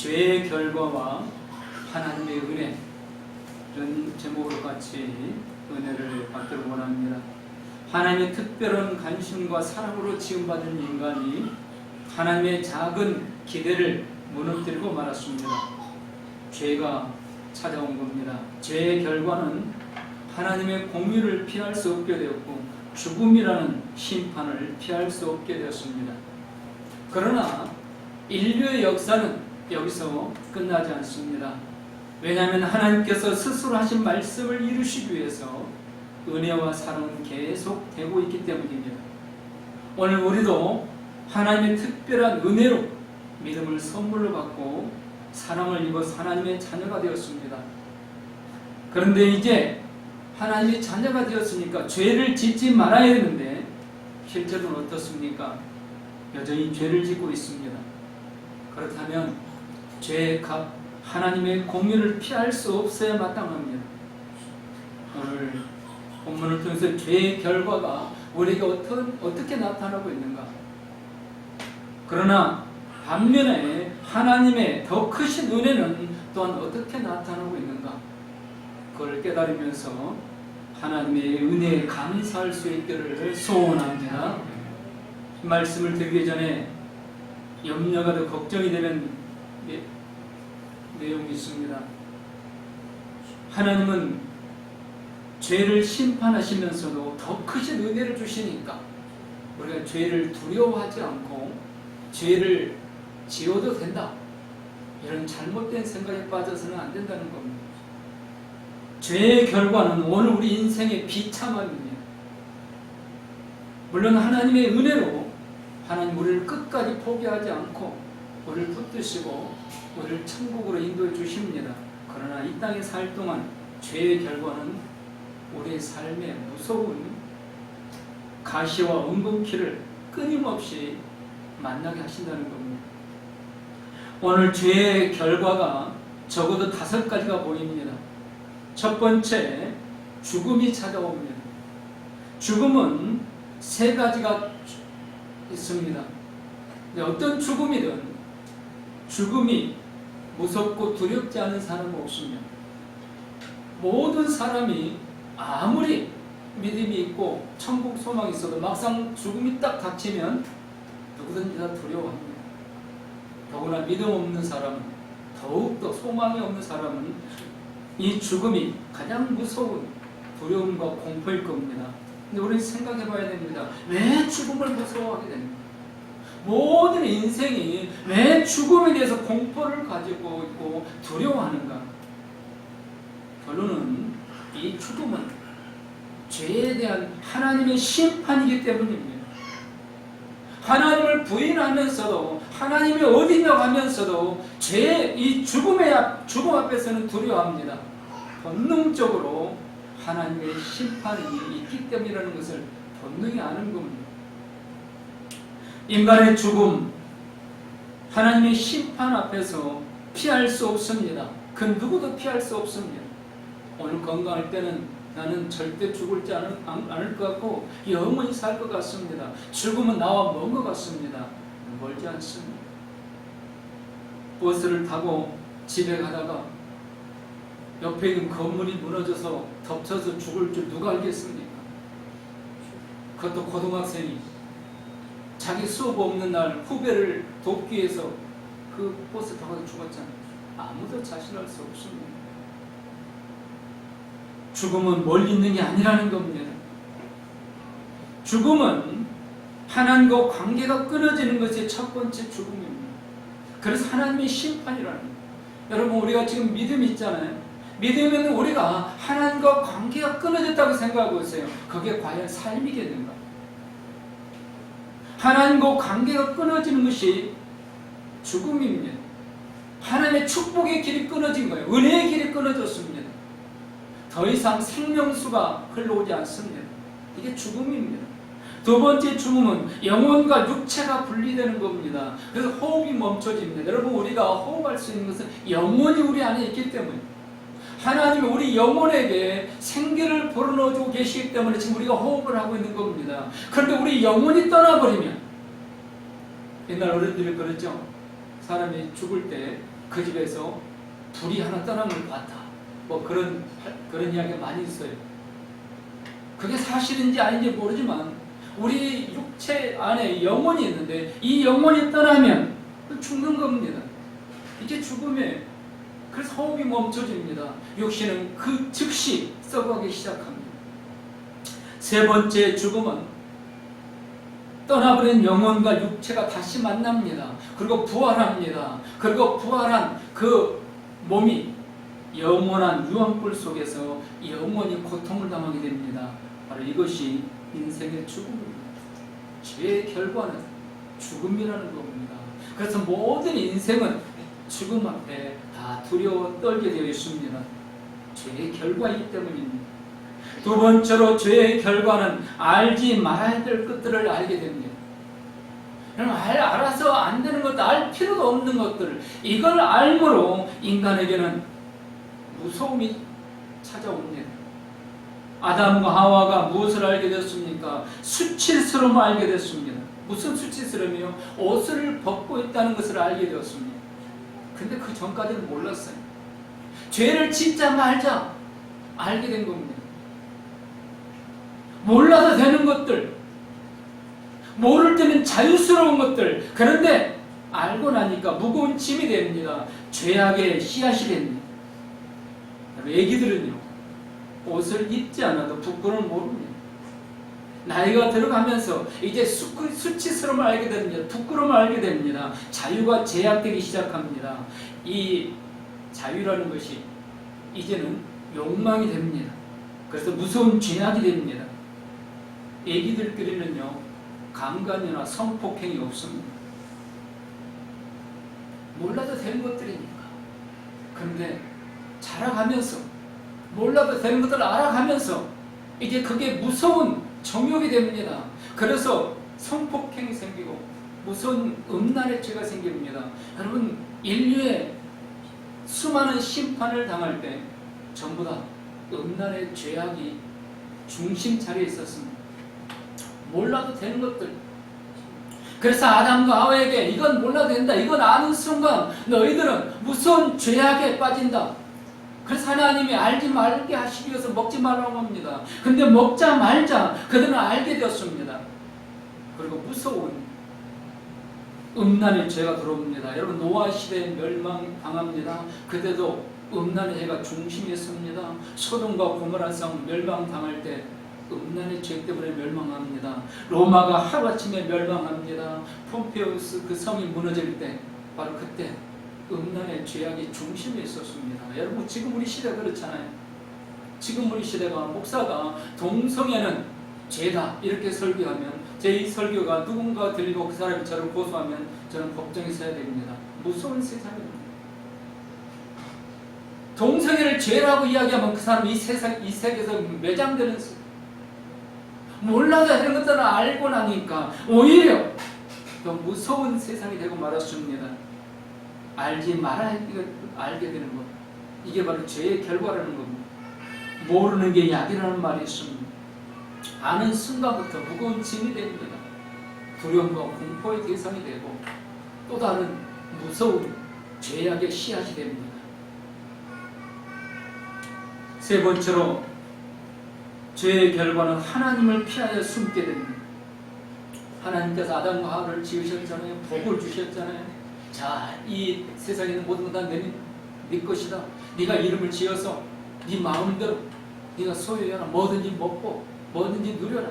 죄의 결과와 하나님의 은혜, 이런 제목으로 같이 은혜를 받기를 원합니다. 하나님의 특별한 관심과 사랑으로 지음받은 인간이 하나님의 작은 기대를 무너뜨리고 말았습니다. 죄가 찾아온 겁니다. 죄의 결과는 하나님의 공의를 피할 수 없게 되었고 죽음이라는 심판을 피할 수 없게 되었습니다. 그러나 인류의 역사는 여기서 끝나지 않습니다. 왜냐하면 하나님께서 스스로 하신 말씀을 이루시기 위해서 은혜와 사랑은 계속 되고 있기 때문입니다. 오늘 우리도 하나님의 특별한 은혜로 믿음을 선물로 받고 사랑을 입어서 하나님의 자녀가 되었습니다. 그런데 이제 하나님의 자녀가 되었으니까 죄를 짓지 말아야 되는데 실제로는 어떻습니까? 여전히 죄를 짓고 있습니다. 그렇다면 죄의 값, 하나님의 공의를 피할 수 없어야 마땅합니다. 오늘 본문을 통해서 죄의 결과가 우리에게 어떻게 나타나고 있는가? 그러나 반면에 하나님의 더 크신 은혜는 또한 어떻게 나타나고 있는가? 그걸 깨달으면서 하나님의 은혜에 감사할 수 있기를 소원합니다. 말씀을 드리기 전에 염려가 더 걱정이 되는 내용이 있습니다. 하나님은 죄를 심판하시면서도 더 크신 은혜를 주시니까 우리가 죄를 두려워하지 않고 죄를 지어도 된다, 이런 잘못된 생각에 빠져서는 안 된다는 겁니다. 죄의 결과는 오늘 우리 인생의 비참함입니다. 물론 하나님의 은혜로 하나님 우리를 끝까지 포기하지 않고 우리를 붙드시고 우리를 천국으로 인도해 주십니다. 그러나 이 땅에 살 동안 죄의 결과는 우리의 삶에 무서운 가시와 은근키를 끊임없이 만나게 하신다는 겁니다. 오늘 죄의 결과가 적어도 5가지가 보입니다. 첫 번째, 죽음이 찾아옵니다. 죽음은 3가지가 있습니다. 어떤 죽음이든 죽음이 무섭고 두렵지 않은 사람은 없습니다. 모든 사람이 아무리 믿음이 있고 천국 소망이 있어도 막상 죽음이 딱 닥치면 누구든지 다 두려워합니다. 더구나 믿음 없는 사람은, 더욱더 소망이 없는 사람은 이 죽음이 가장 무서운 두려움과 공포일 겁니다. 근데 우리는 생각해 봐야 됩니다. 왜 죽음을 무서워하게 됩니까? 모든 인생이 왜 죽음에 대해서 공포를 가지고 있고 두려워하는가? 결론은 이 죽음은 죄에 대한 하나님의 심판이기 때문입니다. 하나님을 부인하면서도, 하나님이 어디냐고 하면서도 이 죽음 앞에서는 두려워합니다. 본능적으로 하나님의 심판이 있기 때문이라는 것을 본능히 아는 겁니다. 인간의 죽음, 하나님의 심판 앞에서 피할 수 없습니다. 그 누구도 피할 수 없습니다. 오늘 건강할 때는 나는 절대 죽을지 않을 것 같고 영원히 살 것 같습니다. 죽음은 나와 먼 것 같습니다. 멀지 않습니다. 버스를 타고 집에 가다가 옆에 있는 건물이 무너져서 덮쳐서 죽을 줄 누가 알겠습니까? 그것도 고등학생이 자기 수업 없는 날 후배를 돕기 위해서 그 버스 타고 죽었잖아요. 아무도 자신할 수 없습니다. 죽음은 멀리 있는 게 아니라는 겁니다. 죽음은 하나님과 관계가 끊어지는 것이 첫 번째 죽음입니다. 그래서 하나님의 심판이라는 거예요. 여러분, 우리가 지금 믿음이 있잖아요. 믿으면 우리가 하나님과 관계가 끊어졌다고 생각하고 있어요. 그게 과연 삶이겠는가? 하나님과 관계가 끊어지는 것이 죽음입니다. 하나님의 축복의 길이 끊어진 거예요. 은혜의 길이 끊어졌습니다. 더 이상 생명수가 흘러오지 않습니다. 이게 죽음입니다. 두 번째 죽음은 영혼과 육체가 분리되는 겁니다. 그래서 호흡이 멈춰집니다. 여러분, 우리가 호흡할 수 있는 것은 영혼이 우리 안에 있기 때문에, 하나님이 우리 영혼에게 생기를 불어넣어주고 계시기 때문에 지금 우리가 호흡을 하고 있는 겁니다. 그런데 우리 영혼이 떠나버리면, 옛날 어른들이 그랬죠. 사람이 죽을 때 그 집에서 불이 하나 떠난 것 같아. 뭐 그런 이야기가 많이 있어요. 그게 사실인지 아닌지 모르지만 우리 육체 안에 영혼이 있는데 이 영혼이 떠나면 죽는 겁니다. 이게 죽음이에요. 그래서 호흡이 멈춰집니다. 육신은 그 즉시 썩어가기 시작합니다. 세 번째 죽음은 떠나버린 영혼과 육체가 다시 만납니다. 그리고 부활합니다. 그리고 부활한 그 몸이 영원한 유황불 속에서 영원히 고통을 당하게 됩니다. 바로 이것이 인생의 죽음입니다. 죄의 결과는 죽음이라는 겁니다. 그래서 모든 인생은 죽음 앞에 다 두려워 떨게 되어 있습니다. 죄의 결과이기 때문입니다. 두 번째로 죄의 결과는 알지 말아야 될 것들을 알게 됩니다. 알아서 안 되는 것들, 알 필요도 없는 것들, 이걸 알므로 인간에게는 무서움이 찾아옵니다. 아담과 하와가 무엇을 알게 됐습니까? 수치스러움을 알게 됐습니다. 무슨 수치스러움이요? 옷을 벗고 있다는 것을 알게 되었습니다. 근데 그 전까지는 몰랐어요. 죄를 짓자 말자 알게 된 겁니다. 몰라도 되는 것들, 모를 때는 자유스러운 것들, 그런데 알고 나니까 무거운 짐이 됩니다. 죄악의 씨앗이 됩니다. 애기들은요, 옷을 입지 않아도 부끄러움을 모릅니다. 나이가 들어가면서 이제 수치스러움을 알게 됩니다. 부끄러움을 알게 됩니다. 자유가 제약되기 시작합니다. 이 자유라는 것이 이제는 욕망이 됩니다. 그래서 무서운 죄악이 됩니다. 애기들끼리는요, 강간이나 성폭행이 없습니다. 몰라도 되는 것들이니까. 그런데 자라가면서 몰라도 되는 것들을 알아가면서 이제 그게 무서운 정욕이 됩니다. 그래서 성폭행이 생기고 무서운 음란의 죄가 생깁니다. 여러분, 인류의 수많은 심판을 당할 때 전부 다 음란의 죄악이 중심 자리에 있었습니다. 몰라도 되는 것들. 그래서 아담과 하와에게 이건 몰라도 된다, 이건 아는 순간 너희들은 무서운 죄악에 빠진다. 그래서 하나님이 알지 말게 하시기 위해서 먹지 말라고 합니다. 근데 먹자 말자 그들은 알게 되었습니다. 그리고 무서운 음란의 죄가 들어옵니다. 여러분, 노아 시대에 멸망당합니다. 그때도 음란의 죄가 중심이었습니다. 소돔과 고모라 성 멸망당할 때 음란의 죄 때문에 멸망합니다. 로마가 하루아침에 멸망합니다. 폼페우스 그 성이 무너질 때 바로 그때 음란의 죄악이 중심에 있었습니다. 여러분, 지금 우리 시대가 그렇잖아요. 지금 우리 시대가 목사가 동성애는 죄다 이렇게 설교하면 제 이 설교가 누군가 들리고 그 사람이 저를 고소하면 저는 법정에 서야 됩니다. 무서운 세상입니다. 동성애를 죄라고 이야기하면 그 사람이 이 세계에서 매장되는, 몰라도 되는 것들은 알고 나니까 오히려 더 무서운 세상이 되고 말았습니다. 알지 말아야 할 것을 알게 되는 것, 이게 바로 죄의 결과라는 겁니다. 모르는 게 약이라는 말이 있습니다. 아는 순간부터 무거운 짐이 됩니다. 두려움과 공포의 대상이 되고 또 다른 무서운 죄악의 씨앗이 됩니다. 세 번째로 죄의 결과는 하나님을 피하여 숨게 됩니다. 하나님께서 아담과 하와를 지으셨잖아요. 복을 주셨잖아요. 자, 이 세상에 있는 모든 건 다 네 것이다. 네가 이름을 지어서 네 마음대로 네가 소유해라. 뭐든지 먹고 뭐든지 누려라.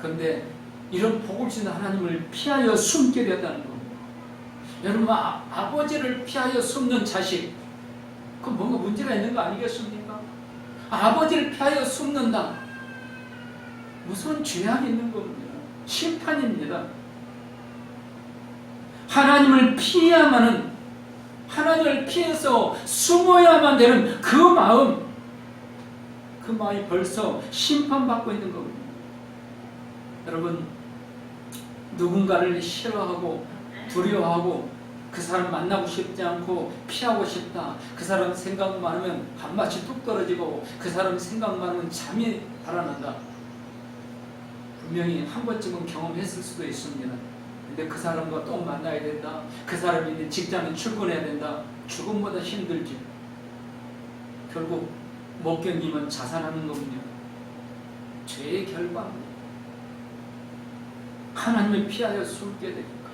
그런데 이런 복을 주신 하나님을 피하여 숨게 되었다는 겁니다. 여러분, 아버지를 피하여 숨는 자식, 그건 뭔가 문제가 있는 거 아니겠습니까? 아버지를 피하여 숨는다. 무슨 죄악이 있는 겁니다. 심판입니다. 하나님을 피해야만은, 하나님을 피해서 숨어야만 되는 그 마음이 벌써 심판받고 있는 겁니다. 여러분, 누군가를 싫어하고 두려워하고 그 사람 만나고 싶지 않고 피하고 싶다. 그 사람 생각 많으면 밥맛이 뚝 떨어지고 그 사람 생각 많으면 잠이 달아난다. 분명히 한 번쯤은 경험했을 수도 있습니다. 근데 그 사람과 또 만나야 된다. 그 사람이 있는 직장에 출근해야 된다. 죽음보다 힘들지. 결국 못 견디면 자살하는 거군요. 죄의 결과입니다. 하나님을 피하여 숨게 되니까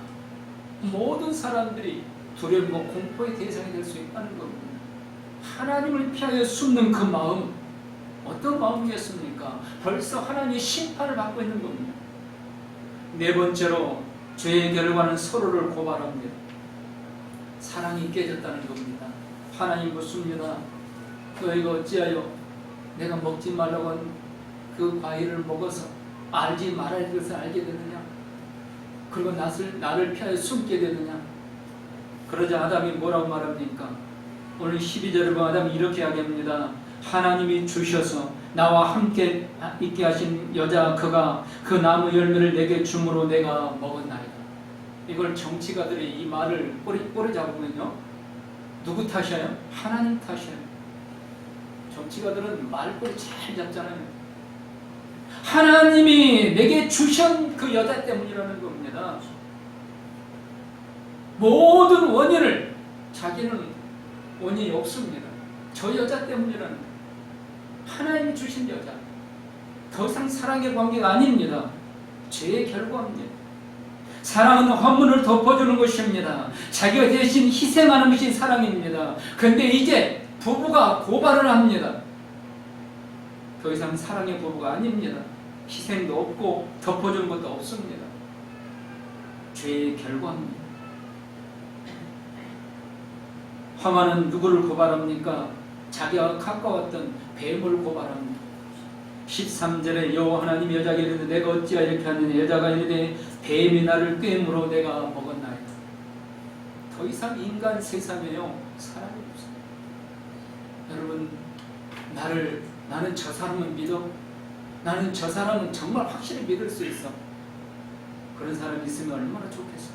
모든 사람들이 두려움과 공포의 대상이 될 수 있다는 겁니다. 하나님을 피하여 숨는 그 마음, 어떤 마음이겠습니까? 벌써 하나님의 심판을 받고 있는 겁니다. 네 번째로 죄의 결과는 서로를 고발합니다. 사랑이 깨졌다는 겁니다. 하나님 묻습니다. 너희가 어찌하여 내가 먹지 말라고 한 그 과일을 먹어서 알지 말아야 할 것을 알게 되느냐? 그리고 나를 피하여 숨게 되느냐? 그러자 아담이 뭐라고 말합니까? 오늘 12절에 보면 아담이 이렇게 이야기합니다. 하나님이 주셔서 나와 함께 있게 하신 여자 그가 그 나무 열매를 내게 주므로 내가 먹었나이다. 이걸 정치가들이 이 말을 꼬리 잡으면요, 누구 탓이에요? 하나님 탓이에요. 정치가들은 말꼬리 잘 잡잖아요. 하나님이 내게 주신 그 여자 때문이라는 겁니다. 모든 원인을, 자기는 원인이 없습니다. 저 여자 때문이라는 거예요. 하나님이 주신 여자. 더 이상 사랑의 관계가 아닙니다. 죄의 결과입니다. 사랑은 허물을 덮어주는 것입니다. 자기가 대신 희생하는 것이 사랑입니다. 그런데 이제 부부가 고발을 합니다. 더 이상 사랑의 부부가 아닙니다. 희생도 없고 덮어주는 것도 없습니다. 죄의 결과입니다. 하만은 누구를 고발합니까? 자기와 가까웠던 뱀을 고발합니다. 13절에 여호와 하나님이 여자에게 이르되 내가 어찌하여 이렇게 하느냐? 여자가 이르되 뱀이 나를 꿰므로 내가 먹었나이다. 더 이상 인간 세상에요 사랑이 없습니다. 여러분, 나는 저 사람을 믿어. 나는 저 사람은 정말 확실히 믿을 수 있어. 그런 사람이 있으면 얼마나 좋겠어.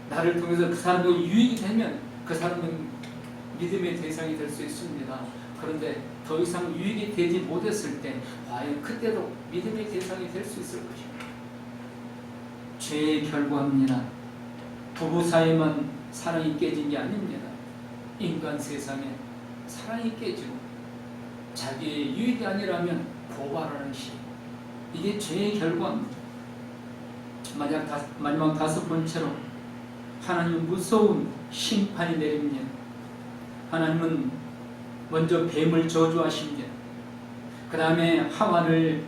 나를 통해서 그 사람이 유익이 되면 그 사람은 믿음의 대상이 될 수 있습니다. 그런데 더 이상 유익이 되지 못했을 때 과연 그때도 믿음의 대상이 될 수 있을 것입니다. 죄의 결과입니다. 부부 사이만 사랑이 깨진 게 아닙니다. 인간 세상에 사랑이 깨지고 자기의 유익이 아니라면 고발하는 시, 이게 죄의 결과입니다. 마지막 다섯 번째로 하나님은 무서운 심판이 내립니다. 하나님은 먼저 뱀을 저주하십니다. 그 다음에 하와를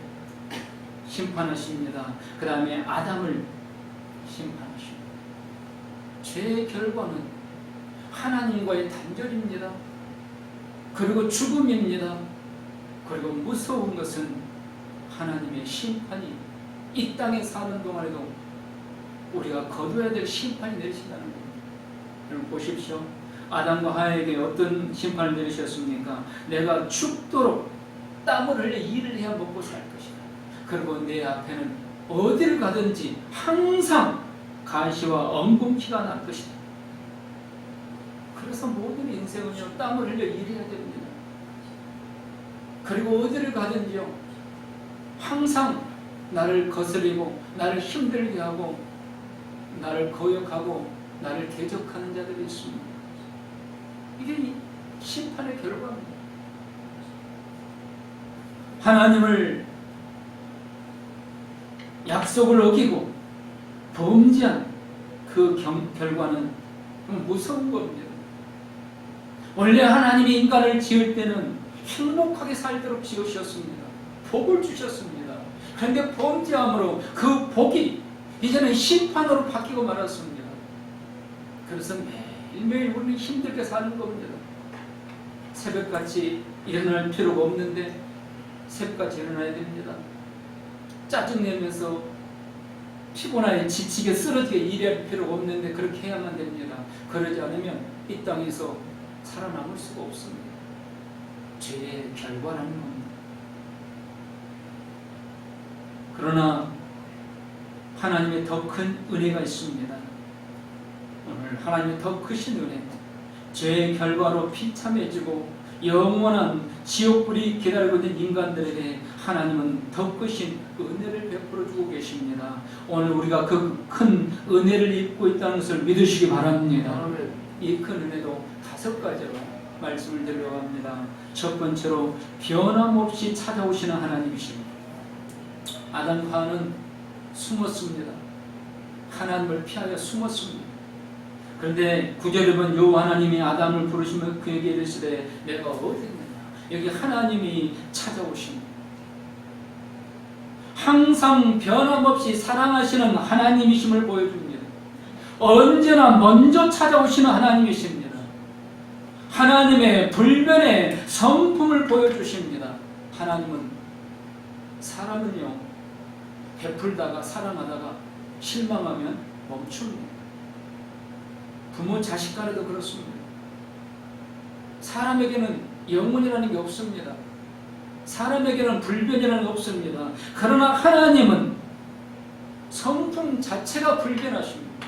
심판하십니다. 그 다음에 아담을 심판하십니다. 죄의 결과는 하나님과의 단절입니다. 그리고 죽음입니다. 그리고 무서운 것은 하나님의 심판이 이 땅에 사는 동안에도 우리가 거둬야 될 심판이 내리신다는 겁니다. 여러분 보십시오. 아담과 하와에게 어떤 심판을 내리셨습니까? 내가 죽도록 땀을 흘려 일을 해야 먹고 살 것이다. 그리고 내 앞에는 어딜 가든지 항상 가시와 엉금키가 날 것이다. 그래서 모든 인생은요, 땀을 흘려 일해야 됩니다. 그리고 어디를 가든지요, 항상 나를 거스리고 나를 힘들게 하고 나를 거역하고 나를 대적하는 자들이 있습니다. 이게 심판의 결과입니다. 하나님을 약속을 어기고 범죄한 그 결과는 무서운 겁니다. 원래 하나님이 인간을 지을 때는 행복하게 살도록 지으셨습니다. 복을 주셨습니다. 그런데 범죄함으로 그 복이 이제는 심판으로 바뀌고 말았습니다. 그래서 매일매일 우리는 힘들게 사는 겁니다. 새벽같이 일어날 필요가 없는데 새벽같이 일어나야 됩니다. 짜증내면서 피곤하게 지치게 쓰러지게 일할 필요가 없는데 그렇게 해야만 됩니다. 그러지 않으면 이 땅에서 살아남을 수가 없습니다. 죄의 결과라는 겁니다. 그러나 하나님의 더 큰 은혜가 있습니다. 오늘 하나님의 더 크신 은혜, 죄의 결과로 비참해지고 영원한 지옥불이 기다리고 있는 인간들에게 하나님은 더 크신 은혜를 베풀어 주고 계십니다. 오늘 우리가 그 큰 은혜를 입고 있다는 것을 믿으시기 바랍니다. 이 큰 은혜도 5가지로 말씀을 드리려고 합니다. 첫 번째로 변함없이 찾아오시는 하나님이십니다. 아담과 하와는 숨었습니다. 하나님을 피하여 숨었습니다. 그런데 9절에 보면 요 하나님이 아담을 부르시며 그에게 이르시되 내가 어디 있느냐. 여기 하나님이 찾아오십니다. 항상 변함없이 사랑하시는 하나님이심을 보여줍니다. 언제나 먼저 찾아오시는 하나님이십니다. 하나님의 불변의 성품을 보여주십니다. 하나님은 사람은요 베풀다가 사랑하다가 실망하면 멈춥니다. 부모 자식 간에도 그렇습니다. 사람에게는 영혼이라는 게 없습니다. 사람에게는 불변이라는 게 없습니다. 그러나 하나님은 성품 자체가 불변하십니다.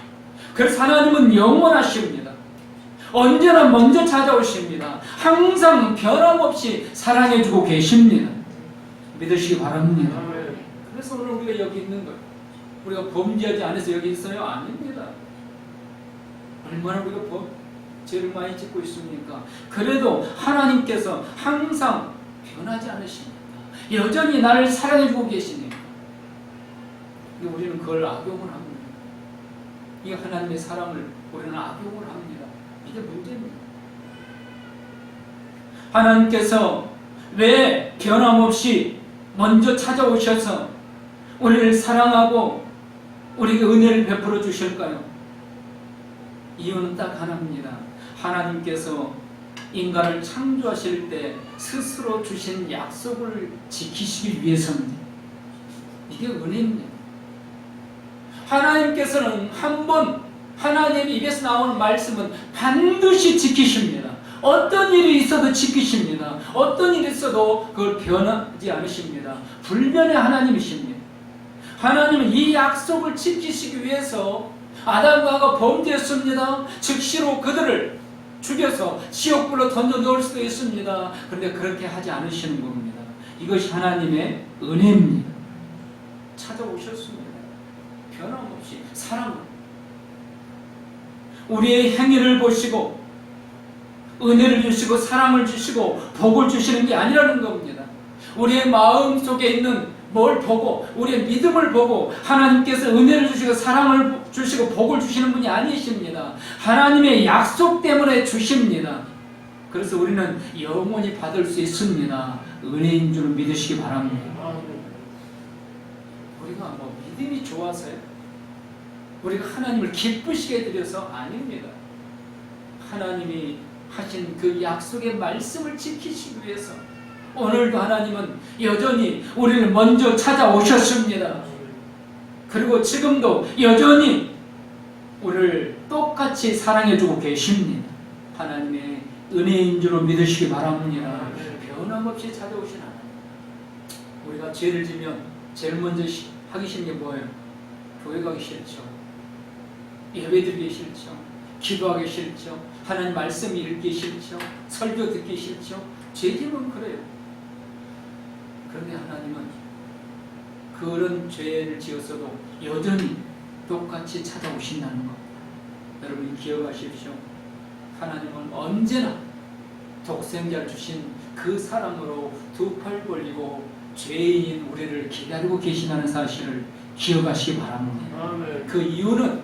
그래서 하나님은 영원하십니다. 언제나 먼저 찾아오십니다. 항상 변함없이 사랑해주고 계십니다. 믿으시기 바랍니다. 그래서 오늘 우리가 여기 있는 거예요. 우리가 범죄하지 않아서 여기 있어요? 아닙니다. 얼마나 우리가 죄를 많이 짓고 있습니까? 그래도 하나님께서 항상 변하지 않으십니까? 여전히 나를 사랑해주고 계시니까 우리는 그걸 악용을 합니다. 이 하나님의 사랑을 우리는 악용을 합니다. 이게 문제입니다. 하나님께서 왜 변함없이 먼저 찾아오셔서 우리를 사랑하고 우리에게 은혜를 베풀어 주실까요? 이유는 딱 하나입니다. 하나님께서 인간을 창조하실 때 스스로 주신 약속을 지키시기 위해서입니다. 이게 은혜입니다. 하나님께서는 한번 하나님 입에서 나오는 말씀은 반드시 지키십니다. 어떤 일이 있어도 지키십니다. 어떤 일이 있어도 그걸 변하지 않으십니다. 불변의 하나님이십니다. 하나님은 이 약속을 지키시기 위해서 아담과 하와가 범죄했습니다. 즉시로 그들을 죽여서 지옥불로 던져 넣을 수도 있습니다. 그런데 그렇게 하지 않으시는 겁니다. 이것이 하나님의 은혜입니다. 찾아오셨습니다. 변함없이 사랑으로 우리의 행위를 보시고 은혜를 주시고 사랑을 주시고 복을 주시는 게 아니라는 겁니다. 우리의 마음 속에 있는 뭘 보고 우리의 믿음을 보고 하나님께서 은혜를 주시고 사랑을 주시고 복을 주시는 분이 아니십니다. 하나님의 약속 때문에 주십니다. 그래서 우리는 영원히 받을 수 있습니다. 은혜인 줄 믿으시기 바랍니다. 우리가 믿음이 좋아서요? 우리가 하나님을 기쁘시게 드려서 아닙니다. 하나님이 하신 그 약속의 말씀을 지키시기 위해서 오늘도 하나님은 여전히 우리를 먼저 찾아오셨습니다. 그리고 지금도 여전히 우리를 똑같이 사랑해주고 계십니다. 하나님의 은혜인 줄 믿으시기 바랍니다. 변함없이 찾아오신 하나님. 우리가 죄를 지면 제일 먼저 하기 싫은 게 뭐예요? 교회 가기 싫죠. 예배 드리기 싫죠. 기도하기 싫죠. 하나님 말씀 읽기 싫죠. 설교 듣기 싫죠. 죄지면 그래요. 그런데 하나님은 그런 죄를 지었어도 여전히 똑같이 찾아오신다는 겁니다. 여러분 기억하십시오. 하나님은 언제나 독생자를 주신 그 사랑으로 두 팔 벌리고 죄인 우리를 기다리고 계시다는 사실을 기억하시기 바랍니다. 아멘. 그 이유는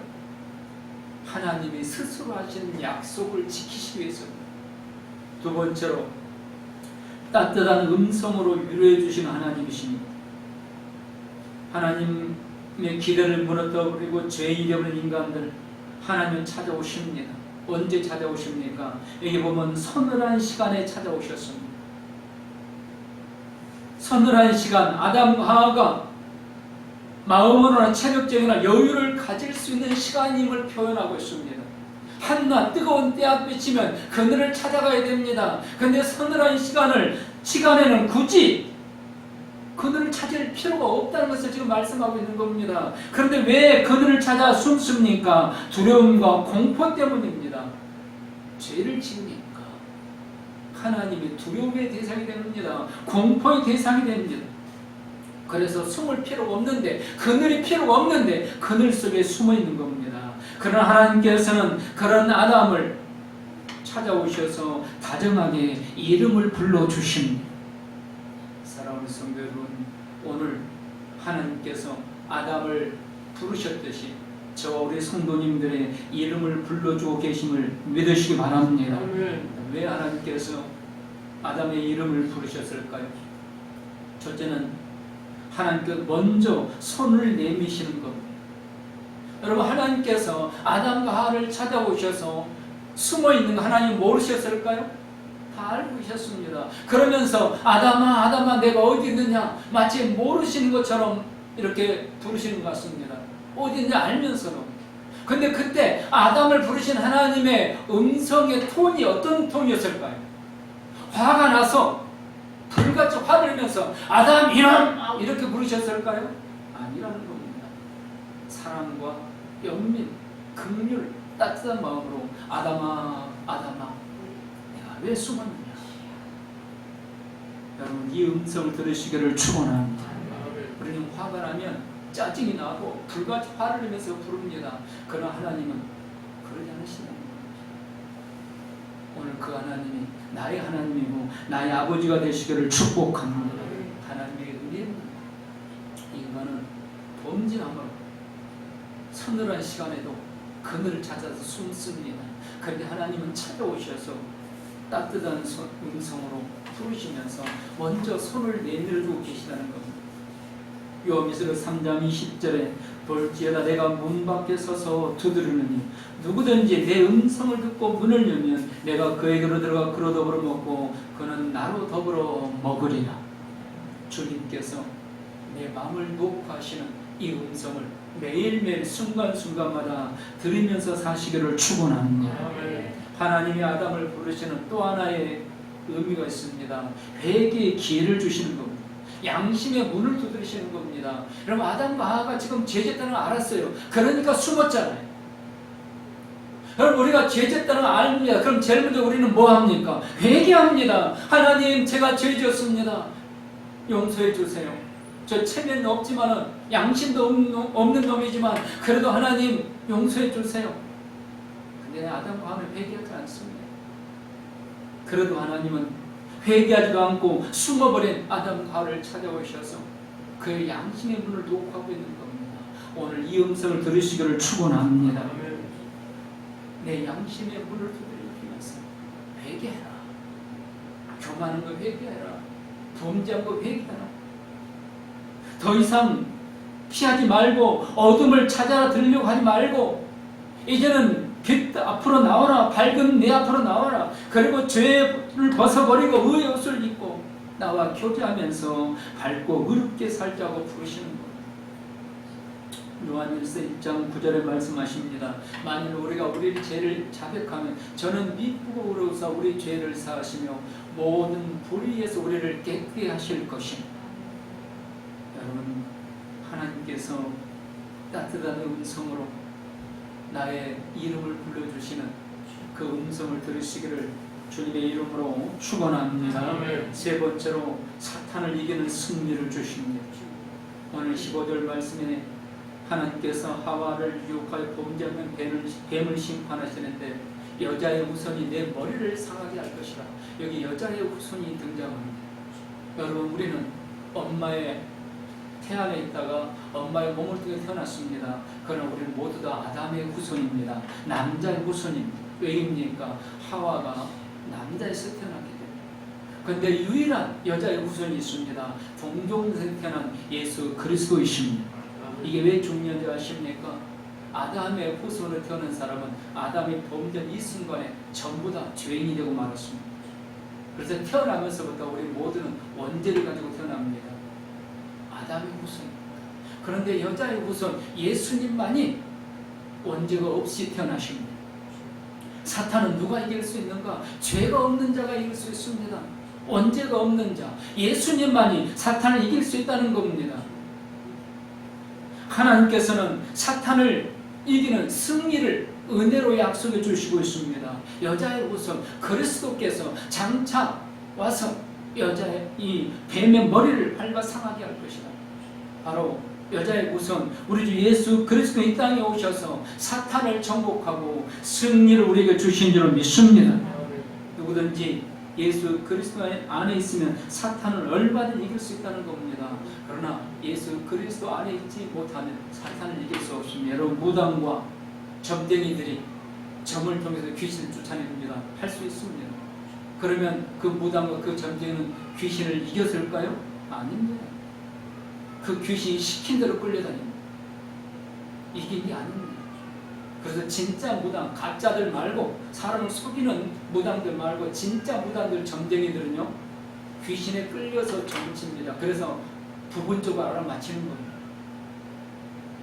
하나님이 스스로 하신 약속을 지키시기 위해서입니다. 두 번째로 따뜻한 음성으로 위로해 주시는 하나님이십니다. 하나님의 기대를 무너뜨리고 죄 잃어버린 인간들 하나님은 찾아오십니다. 언제 찾아오십니까? 여기 보면 서늘한 시간에 찾아오셨습니다. 서늘한 시간, 아담과 하와가 마음으로나 체력적이나 여유를 가질 수 있는 시간임을 표현하고 있습니다. 한낮 뜨거운 때앗비치면 그늘을 찾아가야 됩니다. 그런데 서늘한 시간에는 굳이 그늘을 찾을 필요가 없다는 것을 지금 말씀하고 있는 겁니다. 그런데 왜 그늘을 찾아 숨습니까? 두려움과 공포 때문입니다. 죄를 지으니까 하나님이 두려움의 대상이 됩니다. 공포의 대상이 됩니다. 그래서 숨을 필요가 없는데, 그늘이 필요가 없는데 그늘 속에 숨어 있는 겁니다. 그러나 하나님께서는 그런 아담을 찾아오셔서 다정하게 이름을 불러주십니다. 사랑하는 성도 여러분, 오늘 하나님께서 아담을 부르셨듯이 저와 우리 성도님들의 이름을 불러주고 계심을 믿으시기 바랍니다. 왜 하나님께서 아담의 이름을 부르셨을까요? 첫째는 하나님께서 먼저 손을 내미시는 겁니다. 여러분, 하나님께서 아담과 하와를 찾아오셔서 숨어있는 거 하나님 모르셨을까요? 다 알고 계셨습니다. 그러면서 아담아 아담아 내가 어디 있느냐 마치 모르시는 것처럼 이렇게 부르시는 것 같습니다. 어디 있냐 알면서도. 근데 그때 아담을 부르신 하나님의 음성의 톤이 어떤 톤이었을까요? 화가 나서 불같이 화를 내면서 아담 일어나 이렇게 부르셨을까요? 아니라는 겁니다. 사랑과 연민, 긍휼, 따뜻한 마음으로 아담아 아담아 내가 왜 숨었느냐. 여러분, 이 음성을 들으시기를 축원합니다. 우리는 화가 나면 짜증이 나고 불같이 화를 내면서 부릅니다. 그러나 하나님은 그러지 않으시는 겁니다. 오늘 그 하나님이 나의 하나님이고 나의 아버지가 되시기를 축복합니다. 하나님의 은혜는 인간은 범죄함으로 서늘한 시간에도 그늘을 찾아서 숨습니다. 그런데 하나님은 찾아오셔서 따뜻한 음성으로 부르시면서 먼저 손을 내밀고 계시다는 겁니다. 요한계시록 3장 20절에 볼지어다 내가 문 밖에 서서 두드리느니 누구든지 내 음성을 듣고 문을 열면 내가 그에게로 들어가 그로 더불어 먹고 그는 나로 더불어 먹으리라. 주님께서 내 마음을 녹화하시는 이 음성을 매일매일 순간순간마다 들으면서 사시기를 축원합니다. 하나님이 아담을 부르시는 또 하나의 의미가 있습니다. 회개의 기회를 주시는 겁니다. 양심의 문을 두드리시는 겁니다. 여러분, 아담과 하와가 지금 죄졌다는 걸 알았어요. 그러니까 숨었잖아요. 여러분, 우리가 죄졌다는 걸 압니다. 그럼 제일 먼저 우리는 뭐 합니까? 회개합니다. 하나님, 제가 죄졌습니다. 용서해 주세요. 저 체면이 없지만은 양심도 없는 놈이지만 그래도 하나님 용서해 주세요. 근데 아담과 하와는 회개하지 않습니다. 그래도 하나님은 회개하지도 않고 숨어버린 아담과 하와를 찾아오셔서 그의 양심의 문을 녹화하고 있는 겁니다. 오늘 이 음성을 들으시기를 축원합니다. 내 양심의 문을 두드리면서 회개해라. 교만한 거 회개해라. 범죄한 거 회개해라. 더 이상 피하지 말고 어둠을 찾아 들려고 하지 말고 이제는 빛 앞으로 나와라. 밝은 내 앞으로 나와라. 그리고 죄를 벗어버리고 의의 옷을 입고 나와 교제하면서 밝고 의롭게 살자고 부르시는 것. 요한일서 1장 9절에 말씀하십니다. 만일 우리가 우리 죄를 자백하면 저는 미쁘고로서 우리 죄를 사하시며 모든 불의에서 우리를 깨끗게 하실 것입니다. 여러분, 하나님께서 따뜻한 음성으로 나의 이름을 불러주시는 그 음성을 들으시기를 주님의 이름으로 축원합니다. 세 번째로 사탄을 이기는 승리를 주십니다. 오늘 15절 말씀에 하나님께서 하와를 유혹하여 범죄하면 뱀을 심판하시는데 여자의 후손이 내 머리를 상하게 할 것이라. 여기 여자의 후손이 등장합니다. 여러분, 우리는 엄마의 태 안에 있다가 엄마의 몸을 통해 태어났습니다. 그러나 우리는 모두 다 아담의 후손입니다. 남자의 후손입니다. 왜입니까? 하와가 남자에서 태어났기 때문에. 그런데 유일한 여자의 후손이 있습니다. 동종에서 태어난 예수 그리스도이십니다. 이게 왜 중요한지 아십니까? 아담의 후손으로 태어난 사람은 아담이 범죄한 이 순간에 전부 다 죄인이 되고 말았습니다. 그래서 태어나면서부터 우리 모두는 원죄를 가지고 태어납니다. 아담의 후손. 그런데 여자의 후손 예수님만이 원죄가 없이 태어나십니다. 사탄은 누가 이길 수 있는가? 죄가 없는 자가 이길 수 있습니다. 원죄가 없는 자 예수님만이 사탄을 이길 수 있다는 겁니다. 하나님께서는 사탄을 이기는 승리를 은혜로 약속해 주시고 있습니다. 여자의 후손 그리스도께서 장차 와서 여자의 이 뱀의 머리를 밟아 상하게 할 것이다. 바로 여자의 우선 우리 주 예수 그리스도 이 땅에 오셔서 사탄을 정복하고 승리를 우리에게 주신 줄 믿습니다. 누구든지 예수 그리스도 안에 있으면 사탄을 얼마든지 이길 수 있다는 겁니다. 그러나 예수 그리스도 안에 있지 못하면 사탄을 이길 수 없습니다. 여러분, 무당과 점쟁이들이 점을 통해서 귀신을 쫓아냅니다. 할 수 있습니다. 그러면 그 무당과 그 점쟁이는 귀신을 이겼을까요? 아닙니다. 그 귀신이 시킨 대로 끌려다닙니다. 이긴 게 아닙니다. 그래서 진짜 무당, 가짜들 말고, 사람을 속이는 무당들 말고 진짜 무당들, 점쟁이들은요, 귀신에 끌려서 점칩니다. 그래서 부분적으로 알아맞히는 겁니다.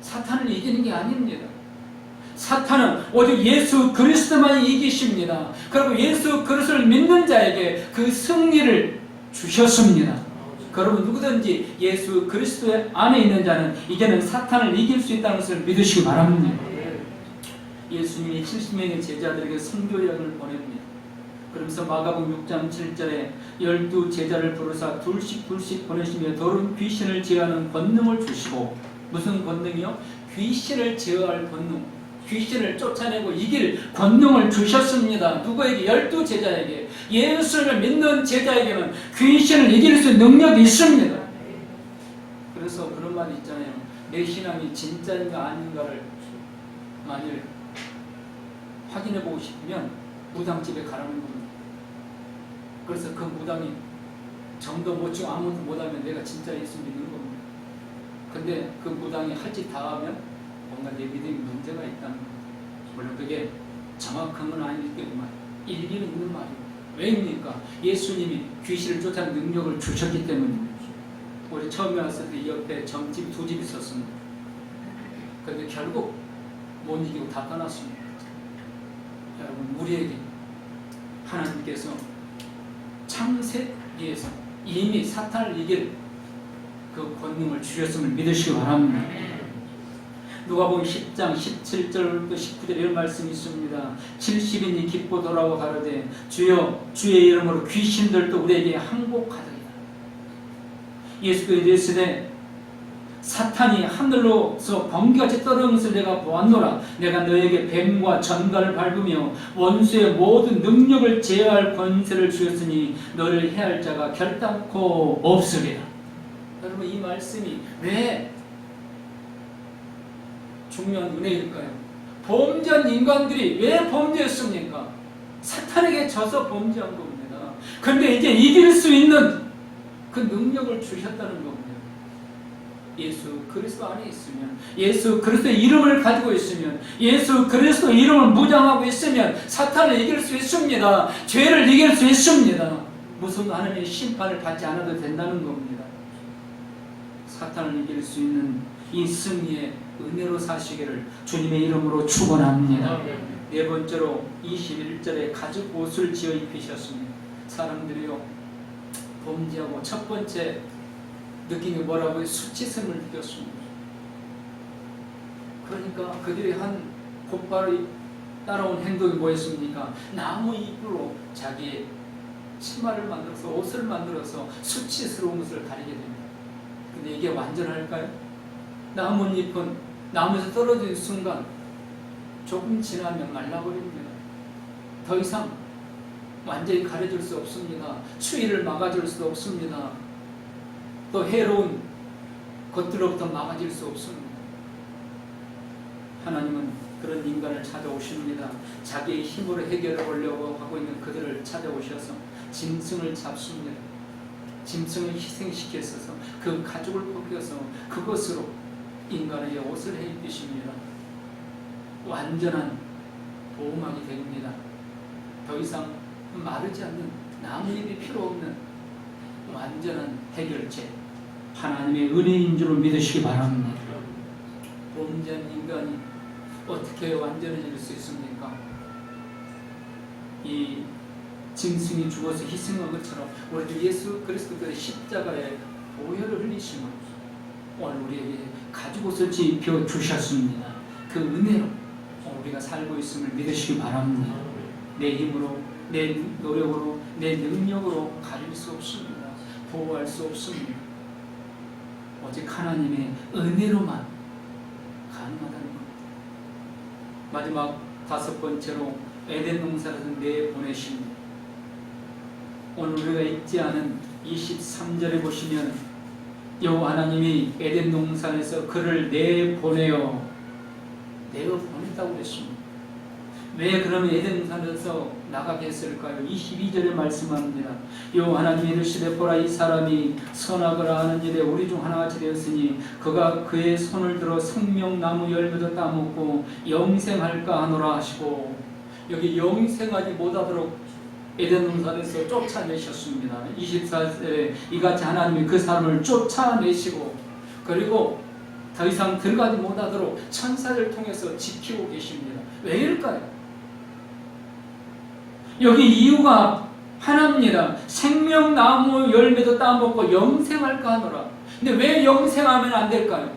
사탄을 이기는 게 아닙니다. 사탄은 오직 예수 그리스도만 이기십니다. 그리고 예수 그리스도를 믿는 자에게 그 승리를 주셨습니다. 여러분, 누구든지 예수 그리스도 안에 있는 자는 이제는 사탄을 이길 수 있다는 것을 믿으시기 바랍니다. 예수님이 70명의 제자들에게 선교여행을 보냅니다. 그러면서 마가복음 6장 7절에 12 제자를 부르사 둘씩 보내시며 더러운 귀신을 제어하는 권능을 주시고, 무슨 권능이요? 귀신을 제어할 권능, 귀신을 쫓아내고 이길 권능을 주셨습니다. 누구에게? 12 제자에게. 예수를 믿는 제자에게는 귀신을 이길 수 있는 능력이 있습니다. 그래서 그런 말이 있잖아요. 내 신앙이 진짜인가 아닌가를 만일 확인해 보고 싶으면 무당집에 가라는 겁니다. 그래서 그 무당이 정도 못 치고 아무것도 못하면 내가 진짜 예수 믿는 겁니다. 근데 그 무당이 할 짓 다 하면 뭔가 내 믿음이 문제가 있다는 겁니다. 물론 그게 정확한 건 아니겠지만 일리는 있는 말입니다. 왜입니까? 예수님이 귀신을 쫓아내는 능력을 주셨기 때문입니다. 우리 처음에 왔을 때 이 옆에 점집 2집 있었습니다. 그런데 결국 못 이기고 다 떠났습니다. 여러분, 우리에게 하나님께서 창세기에서 이미 사탄을 이길 그 권능을 주셨음을 믿으시기 바랍니다. 누가복음 10장 17절부터 19절 이런 말씀이 있습니다. 70인이 기뻐 돌아와 가로되 주여 주의 이름으로 귀신들도 우리에게 항복하더이다. 예수께서 이르시되 사탄이 하늘로서 번개같이 떨어오는 것을 내가 보았노라. 내가 너에게 뱀과 전갈을 밟으며 원수의 모든 능력을 제어할 권세를 주었으니 너를 해할 자가 결단코 없으리라. 여러분, 이 말씀이 왜 중요한 은혜일까요? 범죄한 인간들이 왜 범죄했습니까? 사탄에게 져서 범죄한 겁니다. 그런데 이제 이길 수 있는 그 능력을 주셨다는 겁니다. 예수 그리스도 안에 있으면, 예수 그리스도의 이름을 가지고 있으면, 예수 그리스도의 이름을 무장하고 있으면 사탄을 이길 수 있습니다. 죄를 이길 수 있습니다. 무슨 하나님의 심판을 받지 않아도 된다는 겁니다. 사탄을 이길 수 있는 이 승리의 은혜로 사시기를 주님의 이름으로 축원합니다. 네 번째로 21절에 가죽 옷을 지어 입히셨습니다. 사람들이요, 범죄하고 첫 번째 느낀 게 뭐라고요? 수치심을 느꼈습니다. 그러니까 그들이 한 곧바로 따라온 행동이 뭐였습니까? 나무 잎으로 자기의 치마를 만들어서, 옷을 만들어서 수치스러운 것을 가리게 됩니다. 근데 이게 완전할까요? 나뭇잎은 나무에서 떨어지는 순간 조금 지나면 말라버립니다. 더 이상 완전히 가려줄 수 없습니다. 추위를 막아줄 수 없습니다. 또 해로운 것들로부터 막아질 수 없습니다. 하나님은 그런 인간을 찾아오십니다. 자기의 힘으로 해결해 보려고 하고 있는 그들을 찾아오셔서 짐승을 잡습니다. 짐승을 희생시켜서 그 가죽을 벗겨서 그것으로 인간의 옷을 해 입히십니다. 완전한 보호막이 됩니다. 더 이상 마르지 않는, 나무잎이 필요 없는 완전한 해결책, 하나님의 은혜인 줄 믿으시기 바랍니다. 범죄한 인간이 어떻게 완전해질 수 있습니까? 이 짐승이 죽어서 희생한 것처럼 우리 예수 그리스도의 십자가에 보혈을 흘리심으로 오늘 우리에게 가죽옷을 입혀 주셨습니다. 그 은혜로 우리가 살고 있음을 믿으시기 바랍니다. 내 힘으로, 내 노력으로, 내 능력으로 가릴 수 없습니다. 보호할 수 없습니다. 오직 하나님의 은혜로만 가능하다는 겁니다. 마지막 다섯 번째로 에덴 농사에서 내보내신, 오늘 우리가 읽지 않은 23절에 보시면 여호와 하나님이 에덴 동산에서 그를 내보내어 내가 보냈다고 그랬습니다. 왜 그러면 에덴 동산에서 나가게 했을까요? 22절에 말씀합니다. 여호와 하나님이 이르시되 보라, 이 사람이 선하거나 하는 일에 우리 중 하나같이 되었으니 그가 그의 손을 들어 생명나무 열매도 따먹고 영생할까 하노라 하시고, 여기 영생하지 못하도록 에덴 동산에서 쫓아내셨습니다. 24절에 이같이 하나님이 그 사람을 쫓아내시고, 그리고 더 이상 들어가지 못하도록 천사를 통해서 지키고 계십니다. 왜일까요? 여기 이유가 하나입니다. 생명나무 열매도 따먹고 영생할까 하노라. 근데 왜 영생하면 안 될까요?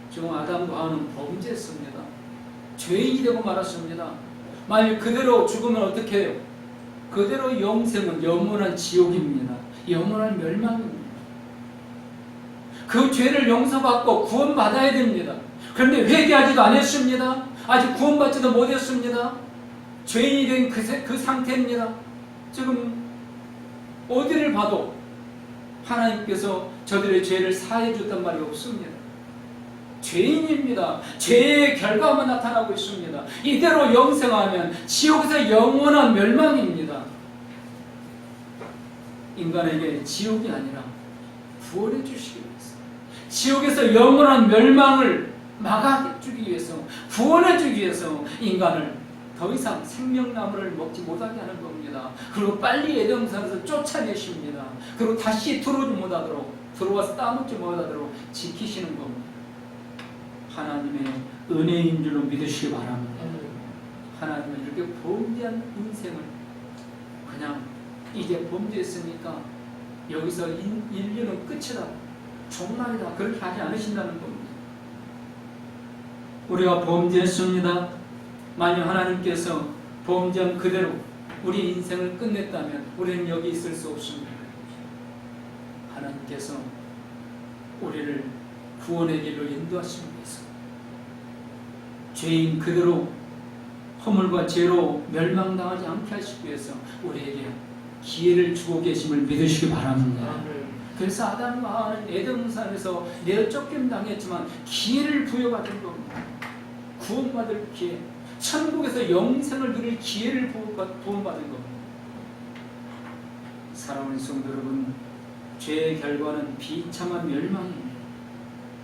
지금 아담과 하와는 범죄했습니다. 죄인이 되고 말았습니다. 만약 그대로 죽으면 어떻게 해요? 그대로 영생은 영원한 지옥입니다. 영원한 멸망입니다. 그 죄를 용서받고 구원받아야 됩니다. 그런데 회개하지도 않았습니다. 아직 구원받지도 못했습니다. 죄인이 된 그 상태입니다. 지금 어디를 봐도 하나님께서 저들의 죄를 사해 줬단 말이 없습니다. 죄인입니다. 죄의 결과만 나타나고 있습니다. 이대로 영생하면 지옥에서 영원한 멸망입니다. 인간에게 지옥이 아니라 구원해 주시기 위해서, 지옥에서 영원한 멸망을 막아주기 위해서, 구원해 주기 위해서 인간을 더 이상 생명나무를 먹지 못하게 하는 겁니다. 그리고 빨리 에덴 동산에서 쫓아내십니다. 그리고 다시 들어오지 못하도록, 들어와서 따먹지 못하도록 지키시는 겁니다. 하나님의 은혜인 줄로 믿으시기 바랍니다. 하나님은 이렇게 범죄한 인생을 그냥 이제 범죄했으니까 여기서 인류는 끝이다, 종말이다, 그렇게 하지 않으신다는 겁니다. 우리가 범죄했습니다. 만약 하나님께서 범죄한 그대로 우리 인생을 끝냈다면 우리는 여기 있을 수 없습니다. 하나님께서 우리를 구원의 길로 인도하시기 위해서 죄인 그대로 허물과 죄로 멸망당하지 않게 하시기 위해서 우리에게 기회를 주고 계심을 믿으시기 바랍니다. 그래서 아담과 하와는 에덴 동산에서 내어 쫓김 당했지만 기회를 부여받은 겁니다. 구원받을 기회, 천국에서 영생을 누릴 기회를 부여받은 겁니다. 사랑하는 성도 여러분, 죄의 결과는 비참한 멸망입니다.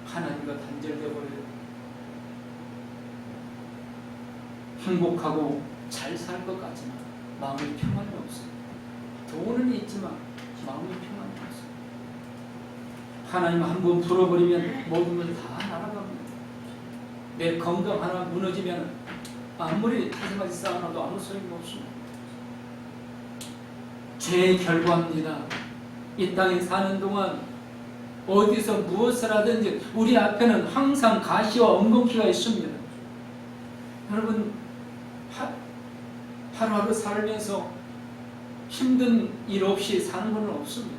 하나님과 단절되어 버려요. 행복하고 잘 살 것 같지만 마음의 평안이 없어요. 돈은 있지만 마음의 평안이 없어요. 하나님 한번 풀어버리면 모든 건 다 날아갑니다. 내 건강 하나 무너지면 아무리 다섯가지 쌓아놔도 아무 소용이 없습니다. 죄의 결과입니다. 이 땅에 사는 동안 어디서 무엇을 하든지 우리 앞에는 항상 가시와 엉겅퀴가 있습니다. 여러분, 하루하루 살면서 힘든 일 없이 사는 건 없습니다.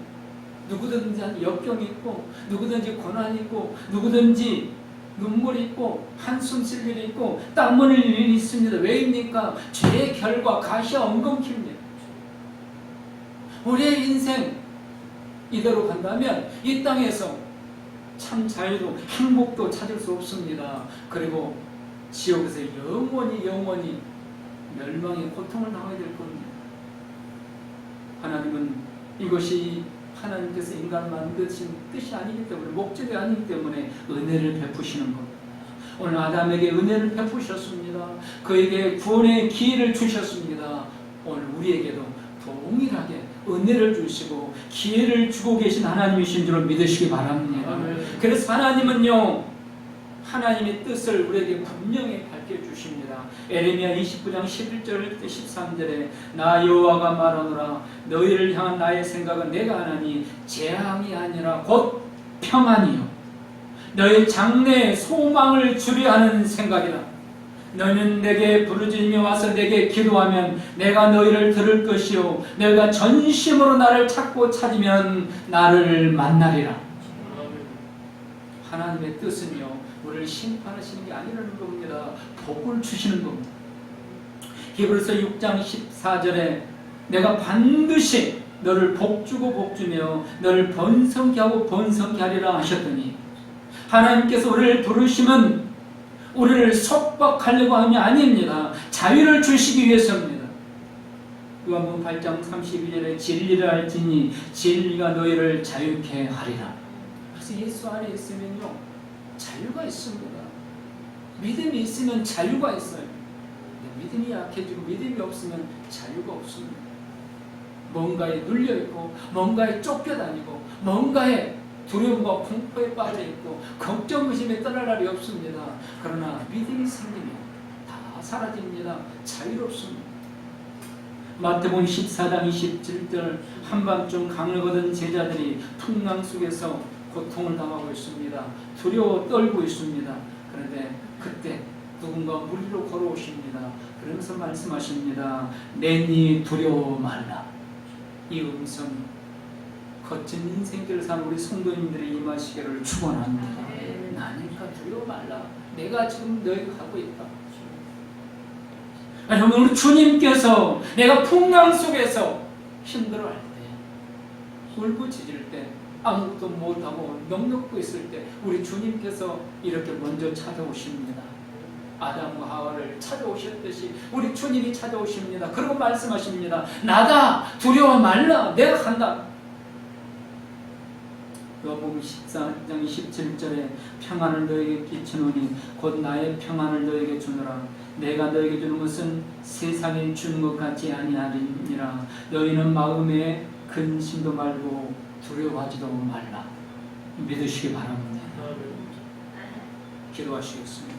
누구든지 역경이 있고, 누구든지 고난이 있고, 누구든지 눈물이 있고, 한숨 쓸 일이 있고, 땀 흘릴 일이 있습니다. 왜입니까? 죄의 결과, 가시와 엉겅퀴입니다. 우리의 인생 이대로 간다면 이 땅에서 참 자유도 행복도 찾을 수 없습니다. 그리고 지옥에서 영원히 멸망의 고통을 당하게 될 겁니다. 하나님은 이것이 하나님께서 인간을 만드신 뜻이 아니기 때문에, 목적이 아니기 때문에 은혜를 베푸시는 겁니다. 오늘 아담에게 은혜를 베푸셨습니다. 그에게 구원의 기회를 주셨습니다. 오늘 우리에게도 동일하게 은혜를 주시고 기회를 주고 계신 하나님이신 줄을 믿으시기 바랍니다. 그래서 하나님은요, 하나님의 뜻을 우리에게 분명히 밝혀주십니다. 에레미야 29장 11절 13절에 나 여호와가 말하노라 너희를 향한 나의 생각은 내가 하나니 재앙이 아니라 곧 평안이요 너희 장래에 소망을 주려 하는 생각이라. 너희는 내게 부르짖으며 와서 내게 기도하면 내가 너희를 들을 것이요 너희가 전심으로 나를 찾고 찾으면 나를 만나리라. 하나님의 뜻은요, 우리를 심판하시는 게 아니라는 겁니다. 복을 주시는 겁니다. 히브리서 6장 14절에 내가 반드시 너를 복주고 복주며 너를 번성케 하고 번성케 하리라 하셨더니, 하나님께서 우리를 부르심은 우리를 속박하려고 함이 아닙니다. 자유를 주시기 위해서입니다. 요한복음 8장 32절에 진리를 알지니 진리가 너희를 자유케 하리라. 그래서 예수 안에 있으면요, 자유가 있습니다. 믿음이 있으면 자유가 있어요. 믿음이 약해지고 믿음이 없으면 자유가 없습니다. 뭔가에 눌려있고 뭔가에 쫓겨다니고 뭔가에 두려움과 공포에 빠져있고 걱정 의심에 떠날 날이 없습니다. 그러나 믿음이 생기면 다 사라집니다. 자유롭습니다. 마태복음 14장 27절 한밤중 강을 걷은 제자들이 풍랑 속에서 고통을 당하고 있습니다. 두려워 떨고 있습니다. 그런데 그때 누군가 무리로 걸어오십니다. 그러면서 말씀하십니다. 내니 두려워 말라. 이 음성이 거친 인생길을 사는 우리 성도님들이 임하시기를 축원합니다. 나니까 두려워 말라. 내가 지금 너희가 하고 있다. 여러분, 우리 주님께서 내가 풍랑 속에서 힘들어할 때, 울부짖을 때, 아무것도 못하고 넉넉고 있을 때 우리 주님께서 이렇게 먼저 찾아오십니다. 아담과 하와를 찾아오셨듯이 우리 주님이 찾아오십니다. 그리고 말씀하십니다. 나다, 두려워 말라, 내가 간다. 요한복음 14장 27절에 평안을 너에게 끼치노니 곧 나의 평안을 너에게 주노라. 내가 너에게 주는 것은 세상에 주는 것 같지 아니하리니라. 너희는 마음에 근심도 말고 두려워하지도 말라. 믿으시기 바랍니다. 기도하시겠습니다.